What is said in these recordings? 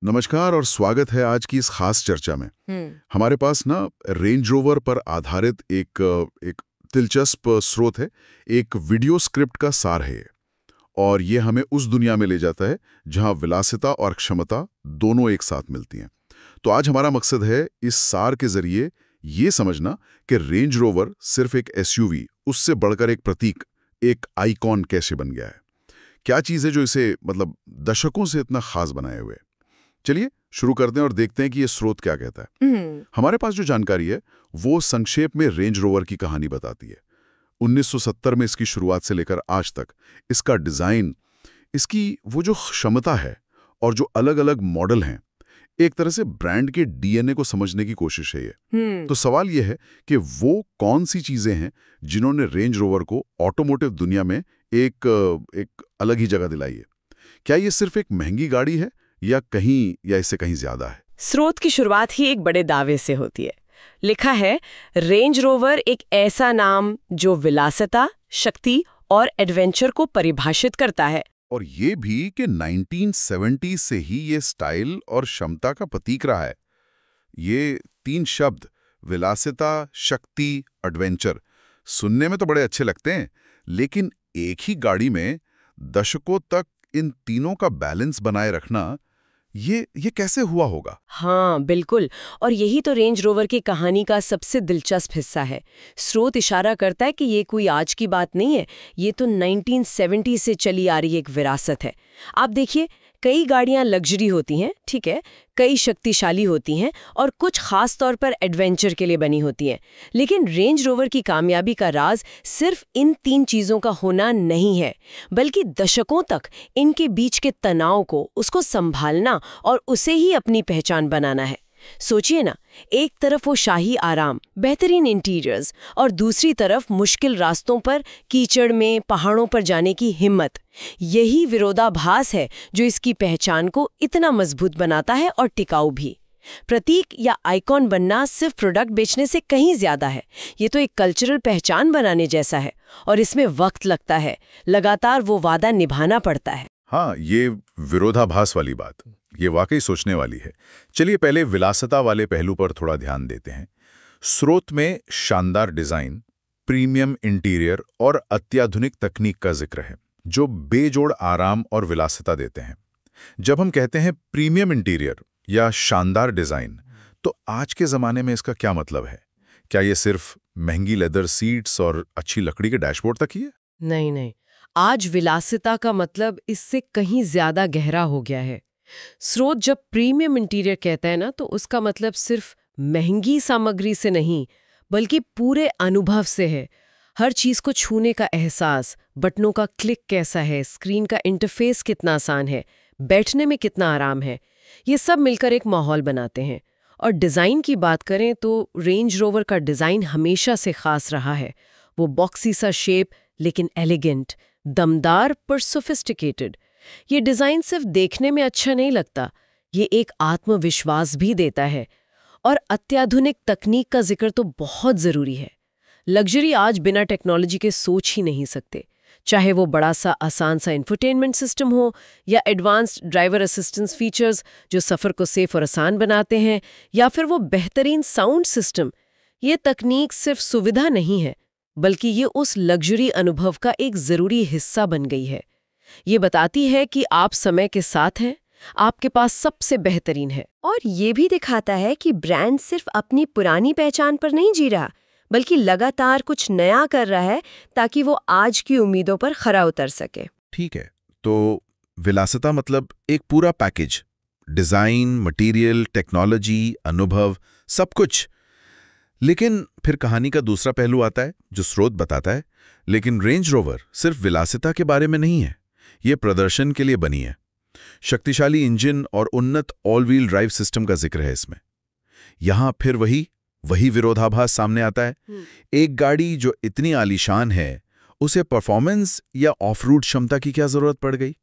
नमस्कार और स्वागत है आज की इस खास चर्चा में। हमारे पास ना रेंज रोवर पर आधारित एक दिलचस्प स्रोत है। एक वीडियो स्क्रिप्ट का सार है ये। और ये हमें उस दुनिया में ले जाता है जहां विलासिता और क्षमता दोनों एक साथ मिलती हैं। तो आज हमारा मकसद है इस सार के जरिए ये समझना कि रेंज रोवर सिर्फ एक एसयूवी, उससे बढ़कर एक प्रतीक, एक आइकॉन कैसे बन गया है। क्या चीज़ है जो इसे दशकों से इतना खास बनाए हुए है। चलिए शुरू करते हैं और देखते हैं कि ये स्रोत क्या कहता है। हमारे पास जो जानकारी है वो संक्षेप में रेंज रोवर की कहानी बताती है। 1970 में इसकी शुरुआत से लेकर आज तक इसका डिजाइन, इसकी वो जो क्षमता है और जो अलग अलग मॉडल हैं, एक तरह से ब्रांड के डीएनए को समझने की कोशिश है ये। तो सवाल ये है कि वो कौन सी चीजें हैं जिन्होंने रेंज रोवर को ऑटोमोटिव दुनिया में एक अलग ही जगह दिलाई है। क्या ये सिर्फ एक महंगी गाड़ी है या इससे कहीं ज्यादा है। स्रोत की शुरुआत ही एक बड़े दावे से होती है। लिखा है, रेंज रोवर एक ऐसा नाम जो विलासिता, शक्ति और एडवेंचर को परिभाषित करता है। और ये भी कि 1970 से ही ये स्टाइल और क्षमता का प्रतीक रहा है। ये तीन शब्द, विलासिता, शक्ति, एडवेंचर, सुनने में तो बड़े अच्छे लगते हैं, लेकिन एक ही गाड़ी में दशकों तक इन तीनों का बैलेंस बनाए रखना, ये कैसे हुआ होगा। हाँ बिल्कुल, और यही तो रेंज रोवर की कहानी का सबसे दिलचस्प हिस्सा है। स्रोत इशारा करता है कि ये कोई आज की बात नहीं है, ये तो 1970 से चली आ रही एक विरासत है। आप देखिए, कई गाड़ियां लग्जरी होती हैं, ठीक है, कई शक्तिशाली होती हैं और कुछ खास तौर पर एडवेंचर के लिए बनी होती हैं। लेकिन रेंज रोवर की कामयाबी का राज सिर्फ इन तीन चीज़ों का होना नहीं है, बल्कि दशकों तक इनके बीच के तनाव को, उसको संभालना और उसे ही अपनी पहचान बनाना है। सोचिए ना, एक तरफ वो शाही आराम, बेहतरीन इंटीरियर्स और दूसरी तरफ मुश्किल रास्तों पर, कीचड़ में, पहाड़ों पर जाने की हिम्मत। यही विरोधाभास है जो इसकी पहचान को इतना मजबूत बनाता है और टिकाऊ भी। प्रतीक या आइकॉन बनना सिर्फ प्रोडक्ट बेचने से कहीं ज्यादा है। ये तो एक कल्चरल पहचान बनाने जैसा है और इसमें वक्त लगता है, लगातार वो वादा निभाना पड़ता है। हाँ, ये विरोधाभास वाली बात, ये वाकई सोचने वाली है। चलिए पहले विलासिता वाले पहलू पर थोड़ा ध्यान देते हैं। स्रोत में शानदार डिजाइन, प्रीमियम इंटीरियर और अत्याधुनिक तकनीक का जिक्र है, जो बेजोड़ आराम और विलासिता देते हैं। जब हम कहते हैं प्रीमियम इंटीरियर या शानदार डिजाइन, तो आज के जमाने में इसका क्या मतलब है? क्या ये सिर्फ महंगी लेदर सीट्स और अच्छी लकड़ी के डैशबोर्ड तक ही है? नहीं, आज विलासिता का मतलब इससे कहीं ज्यादा गहरा हो गया है। स्रोत जब प्रीमियम इंटीरियर कहता है ना, तो उसका मतलब सिर्फ महंगी सामग्री से नहीं, बल्कि पूरे अनुभव से है। हर चीज को छूने का एहसास, बटनों का क्लिक कैसा है, स्क्रीन का इंटरफेस कितना आसान है, बैठने में कितना आराम है, ये सब मिलकर एक माहौल बनाते हैं। और डिजाइन की बात करें तो रेंज रोवर का डिजाइन हमेशा से खास रहा है। वो बॉक्सी सा शेप, लेकिन एलिगेंट, दमदार पर सोफिस्टिकेटेड। ये डिजाइन सिर्फ देखने में अच्छा नहीं लगता, ये एक आत्मविश्वास भी देता है। और अत्याधुनिक तकनीक का जिक्र तो बहुत जरूरी है। लग्जरी आज बिना टेक्नोलॉजी के सोच ही नहीं सकते। चाहे वो बड़ा सा आसान सा इंफोटेनमेंट सिस्टम हो या एडवांस्ड ड्राइवर असिस्टेंस फीचर्स जो सफर को सेफ और आसान बनाते हैं, या फिर वो बेहतरीन साउंड सिस्टम। ये तकनीक सिर्फ सुविधा नहीं है, बल्कि ये उस लग्जरी अनुभव का एक जरूरी हिस्सा बन गई है। ये बताती है कि आप समय के साथ हैं, आपके पास सबसे बेहतरीन है। और ये भी दिखाता है कि ब्रांड सिर्फ अपनी पुरानी पहचान पर नहीं जी रहा, बल्कि लगातार कुछ नया कर रहा है ताकि वो आज की उम्मीदों पर खरा उतर सके। ठीक है, तो विलासिता मतलब एक पूरा पैकेज, डिजाइन, मटेरियल, टेक्नोलॉजी, अनुभव, सब कुछ। लेकिन फिर कहानी का दूसरा पहलू आता है जो स्रोत बताता है, लेकिन रेंज रोवर सिर्फ विलासिता के बारे में नहीं है, ये प्रदर्शन के लिए बनी है। शक्तिशाली इंजन और उन्नत ऑल व्हील ड्राइव सिस्टम का जिक्र है इसमें। यहां फिर वही विरोधाभास सामने आता है। एक गाड़ी जो इतनी आलीशान है, उसे परफॉर्मेंस या ऑफ रोड क्षमता की क्या जरूरत पड़ गई?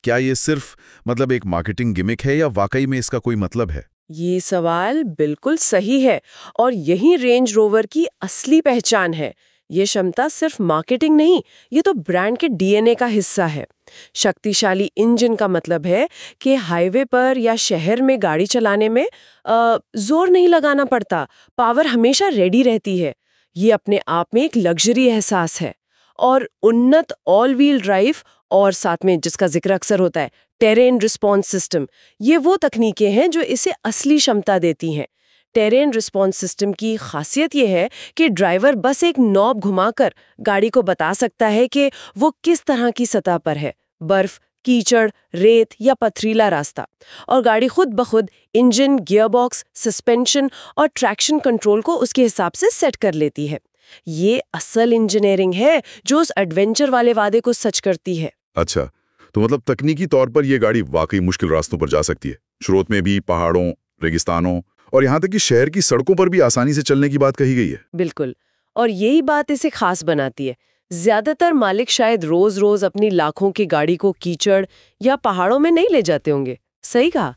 क्या ये सिर्फ एक मार्केटिंग गिमिक है या वाकई में इसका कोई मतलब है? ये सवाल बिल्कुल सही है और यही रेंज रोवर की असली पहचान है। ये क्षमता सिर्फ मार्केटिंग नहीं, ये तो ब्रांड के डीएनए का हिस्सा है। शक्तिशाली इंजन का मतलब है कि हाईवे पर या शहर में गाड़ी चलाने में जोर नहीं लगाना पड़ता, पावर हमेशा रेडी रहती है। ये अपने आप में एक लग्जरी एहसास है। और उन्नत ऑल व्हील ड्राइव और साथ में जिसका जिक्र अक्सर होता है टेरेन रिस्पॉन्स सिस्टम, ये वो तकनीकें हैं जो इसे असली क्षमता देती हैं। टेरेन रिस्पॉन्स सिस्टम की खासियत ये है कि ड्राइवर बस एक नॉब घुमाकर गाड़ी को बता सकता है कि वो किस तरह की सतह पर है, बर्फ, कीचड़, रेत या पथरीला रास्ता, और गाड़ी खुद ब खुद इंजन, गियरबॉक्स, सस्पेंशन और ट्रैक्शन कंट्रोल को उसके हिसाब से सेट कर लेती है। ये असल इंजीनियरिंग है जो उस एडवेंचर वाले वादे को सच करती है। अच्छा, तो मतलब तकनीकी तौर पर यह गाड़ी वाकई मुश्किल रास्तों पर जा सकती है, स्रोत में भी, पहाड़ों, रेगिस्तानों और यहाँ तक कि शहर की सड़कों पर भी आसानी से चलने की बात कही गई है। बिल्कुल, और यही बात इसे खास बनाती है। ज्यादातर मालिक शायद रोज रोज अपनी लाखों की गाड़ी को कीचड़ या पहाड़ों में नहीं ले जाते होंगे, सही कहा।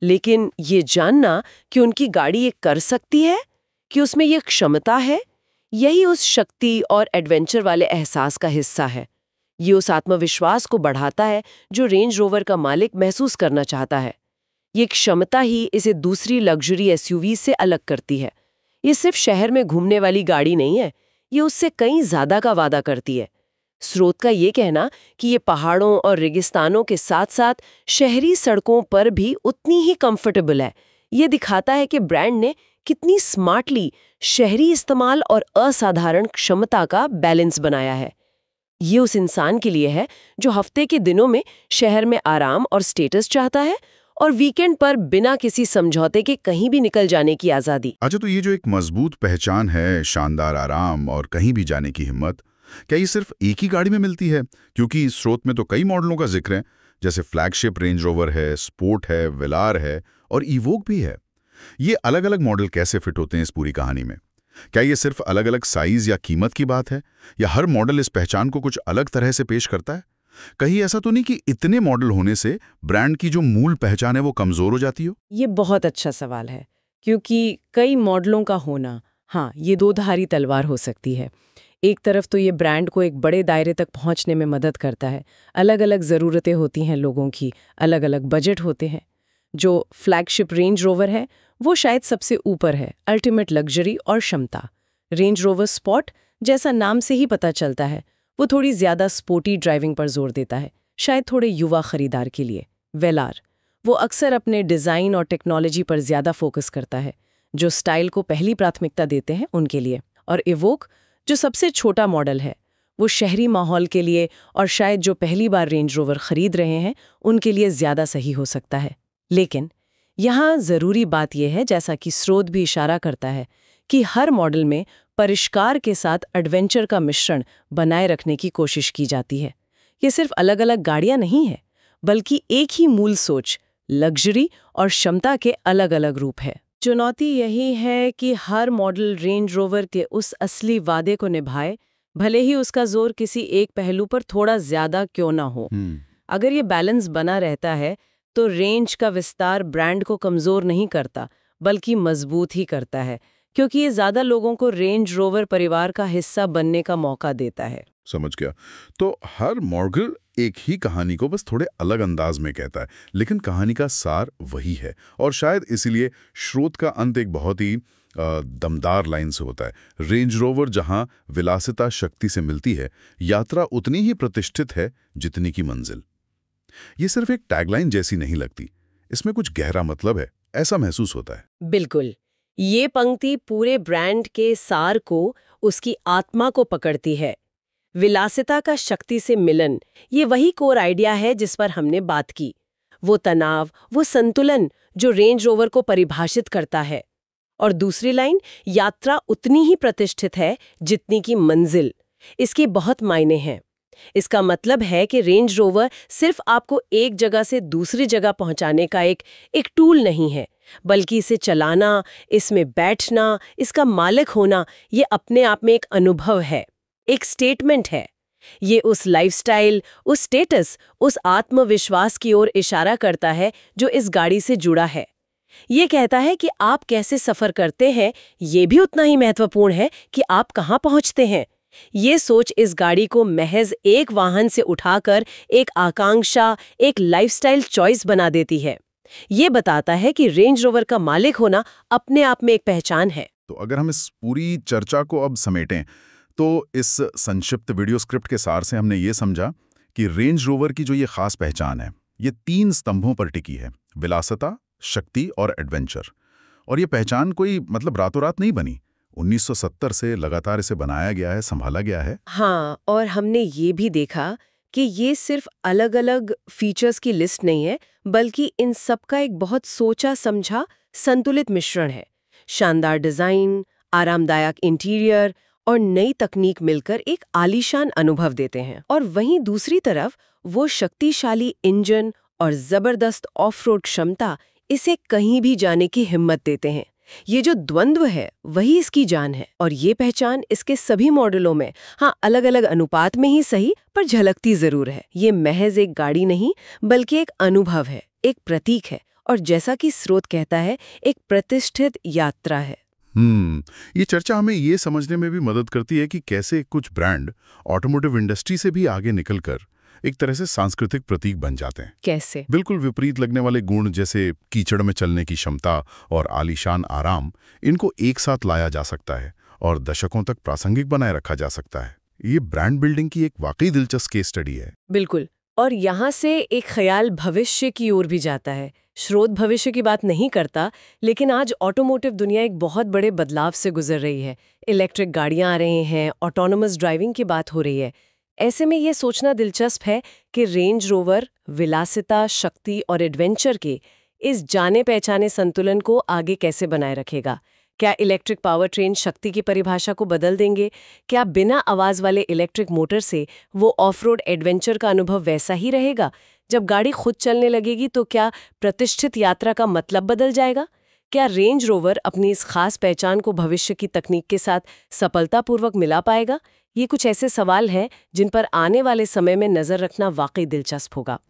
लेकिन ये जानना कि उनकी गाड़ी ये कर सकती है, कि उसमें ये क्षमता है, यही उस शक्ति और एडवेंचर वाले एहसास का हिस्सा है। ये उस आत्मविश्वास को बढ़ाता है जो रेंज रोवर का मालिक महसूस करना चाहता है। ये क्षमता ही इसे दूसरी लग्जरी एसयूवी से अलग करती है। ये सिर्फ शहर में घूमने वाली गाड़ी नहीं है, ये उससे कहीं ज्यादा का वादा करती है। स्रोत का ये कहना कि ये पहाड़ों और रेगिस्तानों के साथ साथ शहरी सड़कों पर भी उतनी ही कंफर्टेबल है, ये दिखाता है कि ब्रांड ने कितनी स्मार्टली शहरी इस्तेमाल और असाधारण क्षमता का बैलेंस बनाया है। ये उस इंसान के लिए है जो हफ्ते के दिनों में शहर में आराम और स्टेटस चाहता है और वीकेंड पर बिना किसी समझौते के कहीं भी निकल जाने की आज़ादी। अच्छा, तो ये जो एक मजबूत पहचान है, शानदार आराम और कहीं भी जाने की हिम्मत, क्या ये सिर्फ एक ही गाड़ी में मिलती है? क्योंकि स्रोत में तो कई मॉडलों का जिक्र है, जैसे फ्लैगशिप रेंज रोवर है, स्पोर्ट है, वेलार है और इवोक भी है। ये अलग अलग मॉडल कैसे फिट होते हैं इस पूरी कहानी में? क्या ये सिर्फ अलग अलग साइज या कीमत की बात है, या हर मॉडल इस पहचान को कुछ अलग तरह से पेश करता है? कहीं ऐसा तो नहीं कि इतने मॉडल होने से ब्रांड की जो मूल पहचान है वो कमजोर हो जाती हो? ये बहुत अच्छा सवाल है, क्योंकि कई मॉडलों का होना, हाँ, ये दो धारी तलवार हो सकती है। एक तरफ तो ये ब्रांड को एक बड़े दायरे तक पहुंचने में मदद करता है। अलग अलग ज़रूरतें होती हैं लोगों की, अलग अलग बजट होते हैं। जो फ्लैगशिप रेंज रोवर है वो शायद सबसे ऊपर है, अल्टीमेट लग्जरी और क्षमता। रेंज रोवर स्पॉट, जैसा नाम से ही पता चलता है, वो थोड़ी ज्यादा स्पोर्टी ड्राइविंग पर जोर देता है, शायद थोड़े युवा खरीदार के लिए। वेलार, वो अक्सर अपने डिज़ाइन और टेक्नोलॉजी पर ज्यादा फोकस करता है, जो स्टाइल को पहली प्राथमिकता देते हैं उनके लिए। और इवोक, जो सबसे छोटा मॉडल है, वो शहरी माहौल के लिए और शायद जो पहली बार रेंज रोवर खरीद रहे हैं उनके लिए ज्यादा सही हो सकता है। लेकिन यहाँ ज़रूरी बात यह है, जैसा कि स्रोत भी इशारा करता है, कि हर मॉडल में परिष्कार के साथ एडवेंचर का मिश्रण बनाए रखने की कोशिश की जाती है। ये सिर्फ अलग अलग गाड़ियाँ नहीं हैं, बल्कि एक ही मूल सोच, लग्जरी और क्षमता के अलग अलग रूप है। चुनौती यही है कि हर मॉडल रेंज रोवर के उस असली वादे को निभाए, भले ही उसका जोर किसी एक पहलू पर थोड़ा ज्यादा क्यों ना हो। अगर ये बैलेंस बना रहता है तो रेंज का विस्तार ब्रांड को कमजोर नहीं करता, बल्कि मजबूत ही करता है, क्योंकि ये ज्यादा लोगों को रेंज रोवर परिवार का हिस्सा बनने का मौका देता है। समझ गया। तो हर मॉडल एक ही कहानी को बस थोड़े अलग अंदाज में कहता है, लेकिन कहानी का सार वही है। और शायद इसीलिए स्रोत का अंत एक बहुत ही दमदार लाइन से होता है। रेंज रोवर जहां विलासिता शक्ति से मिलती है, यात्रा उतनी ही प्रतिष्ठित है जितनी की मंजिल। ये सिर्फ एक टैगलाइन जैसी नहीं लगती, इसमें कुछ गहरा मतलब है, ऐसा महसूस होता है। बिल्कुल, ये पंक्ति पूरे ब्रांड के सार को, उसकी आत्मा को पकड़ती है। विलासिता का शक्ति से मिलन, ये वही कोर आइडिया है जिस पर हमने बात की। वो तनाव, वो संतुलन जो रेंज रोवर को परिभाषित करता है। और दूसरी लाइन, यात्रा उतनी ही प्रतिष्ठित है जितनी की मंजिल, इसके बहुत मायने हैं। इसका मतलब है कि रेंज रोवर सिर्फ आपको एक जगह से दूसरी जगह पहुंचाने का एक टूल नहीं है, बल्कि इसे चलाना, इसमें बैठना, इसका मालिक होना, ये अपने आप में एक अनुभव है, एक स्टेटमेंट है। ये उस लाइफस्टाइल, उस स्टेटस, उस आत्मविश्वास की ओर इशारा करता है जो इस गाड़ी से जुड़ा है। ये कहता है कि आप कैसे सफर करते हैं, ये भी उतना ही महत्वपूर्ण है कि आप कहाँ पहुंचते हैं। ये सोच इस गाड़ी को महज एक वाहन से उठाकर एक आकांक्षा, एक लाइफस्टाइल चॉइस बना देती है। ये बताता है कि रेंज रोवर का मालिक होना अपने आप में एक पहचान है। तो अगर हम इस पूरी चर्चा को अब समेटें, तो इस संक्षिप्त वीडियो स्क्रिप्ट के सार से हमने ये समझा कि रेंज रोवर की जो ये खास पहचान है, ये 3 स्तंभों पर टिकी है: विलासिता, शक्ति और एडवेंचर। और ये पहचान कोई रातों रात नहीं बनी। 1970 से लगातार इसे बनाया गया है, संभाला गया है। हाँ, और हमने ये भी देखा कि ये सिर्फ अलग-अलग फीचर्स की लिस्ट नहीं है, बल्कि इन सब का एक बहुत सोचा समझा संतुलित मिश्रण है। शानदार डिजाइन, आरामदायक इंटीरियर और नई तकनीक मिलकर एक आलीशान अनुभव देते हैं। और वहीं दूसरी तरफ वो शक्तिशाली इंजन और जबरदस्त ऑफ-रोड क्षमता इसे कहीं भी जाने की हिम्मत देते हैं। ये जो द्वंद्व है वही इसकी जान है, और ये पहचान इसके सभी मॉडलों में, हाँ, अलग-अलग अनुपात में ही सही, पर झलकती जरूर है। ये महज एक गाड़ी नहीं, बल्कि एक अनुभव है, एक प्रतीक है, और जैसा कि स्रोत कहता है, एक प्रतिष्ठित यात्रा है। ये चर्चा हमें ये समझने में भी मदद करती है कि कैसे कुछ ब्रांड ऑटोमोटिव इंडस्ट्री से भी आगे निकलकर एक तरह से सांस्कृतिक प्रतीक बन जाते हैं। कैसे? बिल्कुल विपरीत लगने वाले गुण जैसे कीचड़ में चलने की क्षमता और आलीशान आराम, इनको एक साथ लाया जा सकता है और दशकों तक प्रासंगिक बनाए रखा जा सकता है। ये ब्रांड बिल्डिंग की एक वाकई दिलचस्प केस स्टडी है। बिल्कुल। और यहाँ से एक ख्याल भविष्य की ओर भी जाता है। स्रोत भविष्य की बात नहीं करता, लेकिन आज ऑटोमोटिव दुनिया एक बहुत बड़े बदलाव से गुजर रही है। इलेक्ट्रिक गाड़ियां आ रही हैं, ऑटोनोमस ड्राइविंग की बात हो रही है। ऐसे में ये सोचना दिलचस्प है कि रेंज रोवर विलासिता, शक्ति और एडवेंचर के इस जाने पहचाने संतुलन को आगे कैसे बनाए रखेगा। क्या इलेक्ट्रिक पावर ट्रेन शक्ति की परिभाषा को बदल देंगे? क्या बिना आवाज वाले इलेक्ट्रिक मोटर से वो ऑफ-रोड एडवेंचर का अनुभव वैसा ही रहेगा? जब गाड़ी खुद चलने लगेगी तो क्या प्रतिष्ठित यात्रा का मतलब बदल जाएगा? क्या रेंज रोवर अपनी इस खास पहचान को भविष्य की तकनीक के साथ सफलतापूर्वक मिला पाएगा? ये कुछ ऐसे सवाल हैं जिन पर आने वाले समय में नजर रखना वाकई दिलचस्प होगा।